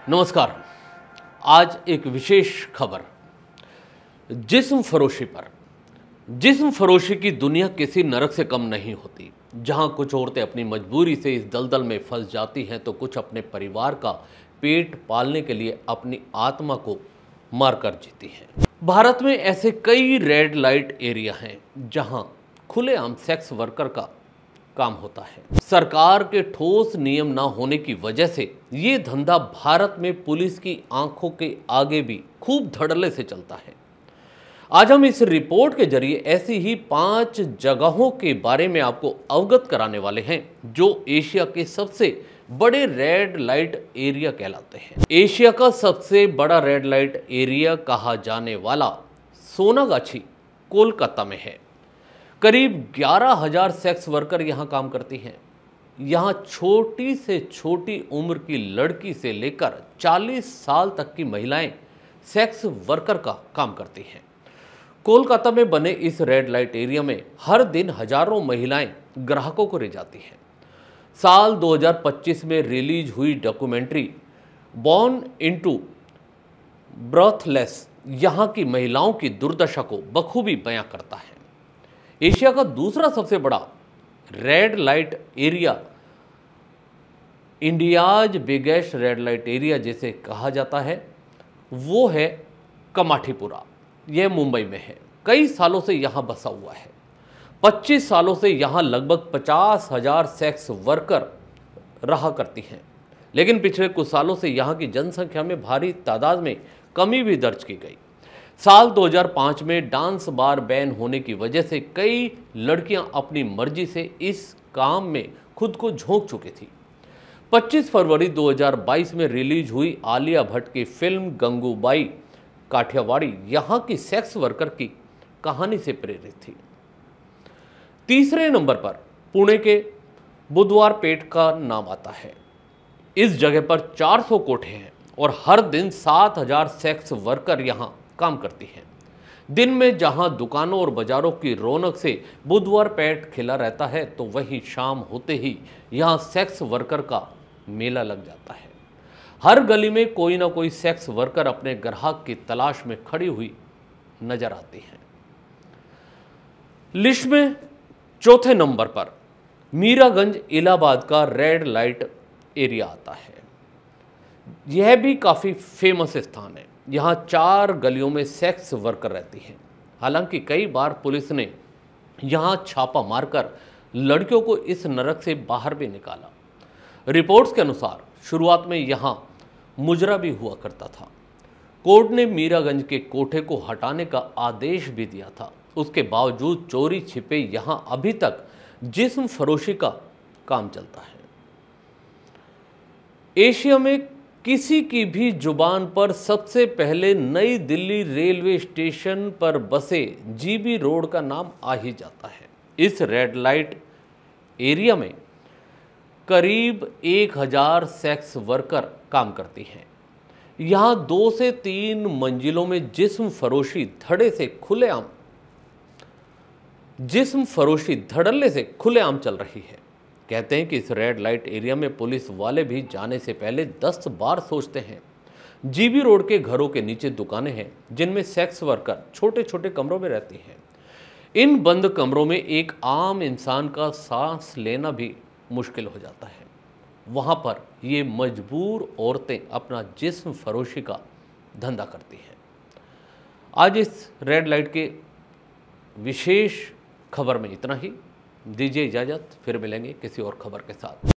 नमस्कार। आज एक विशेष खबर जिस्म फरोशी पर। जिस्म फरोशी की दुनिया किसी नरक से कम नहीं होती, जहां कुछ औरतें अपनी मजबूरी से इस दलदल में फंस जाती हैं तो कुछ अपने परिवार का पेट पालने के लिए अपनी आत्मा को मारकर जीती हैं। भारत में ऐसे कई रेड लाइट एरिया हैं जहां खुलेआम सेक्स वर्कर का काम होता है। सरकार के ठोस नियम ना होने की वजह से ये धंधा भारत में पुलिस की आंखों के आगे भी खूब धड़ल्ले से चलता है। आज हम इस रिपोर्ट के जरिए ऐसी ही 5 जगहों के बारे में आपको अवगत कराने वाले हैं जो एशिया के सबसे बड़े रेड लाइट एरिया कहलाते हैं। एशिया का सबसे बड़ा रेड लाइट एरिया कहा जाने वाला सोनागाछी कोलकाता में है। करीब 11,000 सेक्स वर्कर यहाँ काम करती हैं। यहाँ छोटी से छोटी उम्र की लड़की से लेकर 40 साल तक की महिलाएं सेक्स वर्कर का काम करती हैं। कोलकाता में बने इस रेड लाइट एरिया में हर दिन हजारों महिलाएं ग्राहकों को रिझाती हैं। साल 2025 में रिलीज हुई डॉक्यूमेंट्री बॉर्न इनटू ब्रेथलेस यहाँ की महिलाओं की दुर्दशा को बखूबी बयां करता है। एशिया का दूसरा सबसे बड़ा red light area, India's biggest red light area जिसे कहा जाता है, वो है कमाठीपुरा। यह मुंबई में है। कई सालों से यहाँ बसा हुआ है। 25 सालों से यहाँ लगभग 50,000 सेक्स वर्कर रहा करती हैं। लेकिन पिछले कुछ सालों से यहाँ की जनसंख्या में भारी तादाद में कमी भी दर्ज की गई। साल 2005 में डांस बार बैन होने की वजह से कई लड़कियां अपनी मर्जी से इस काम में खुद को झोंक चुकी थी। 25 फरवरी 2022 में रिलीज हुई आलिया भट्ट की फिल्म गंगूबाई काठियावाड़ी यहां की सेक्स वर्कर की कहानी से प्रेरित थी। तीसरे नंबर पर पुणे के बुधवार पेट का नाम आता है। इस जगह पर 400 कोठे हैं और हर दिन 7,000 सेक्स वर्कर यहां काम करती हैं। दिन में जहां दुकानों और बाजारों की रौनक से बुधवार पेट खिला रहता है, तो वहीं शाम होते ही यहां सेक्स वर्कर का मेला लग जाता है। हर गली में कोई ना कोई सेक्स वर्कर अपने ग्राहक की तलाश में खड़ी हुई नजर आती है। लिस्ट में चौथे नंबर पर मीरागंज इलाहाबाद का रेड लाइट एरिया आता है। यह भी काफी फेमस स्थान है। यहाँ 4 गलियों में सेक्स वर्कर रहती हैं। हालांकि कई बार पुलिस ने यहाँ छापा मारकर लड़कियों को इस नरक से बाहर भी निकाला। रिपोर्ट्स के अनुसार शुरुआत में यहाँ मुजरा भी हुआ करता था। कोर्ट ने मीरागंज के कोठे को हटाने का आदेश भी दिया था। उसके बावजूद चोरी छिपे यहाँ अभी तक जिस्म फरोशी का काम चलता है। एशिया में किसी की भी जुबान पर सबसे पहले नई दिल्ली रेलवे स्टेशन पर बसे जीबी रोड का नाम आ ही जाता है। इस रेड लाइट एरिया में करीब 1,000 सेक्स वर्कर काम करती हैं। यहाँ 2 से 3 मंजिलों में जिस्म फरोशी धड़ल्ले से खुलेआम चल रही है। कहते हैं कि इस रेड लाइट एरिया में पुलिस वाले भी जाने से पहले 10 बार सोचते हैं। जीबी रोड के घरों के नीचे दुकानें हैं जिनमें सेक्स वर्कर छोटे छोटे कमरों में रहती हैं। इन बंद कमरों में एक आम इंसान का सांस लेना भी मुश्किल हो जाता है। वहां पर ये मजबूर औरतें अपना जिस्म फरोशी का धंधा करती हैं। आज इस रेड लाइट के विशेष खबर में इतना ही। दीजिए इजाजत, फिर मिलेंगे किसी और खबर के साथ।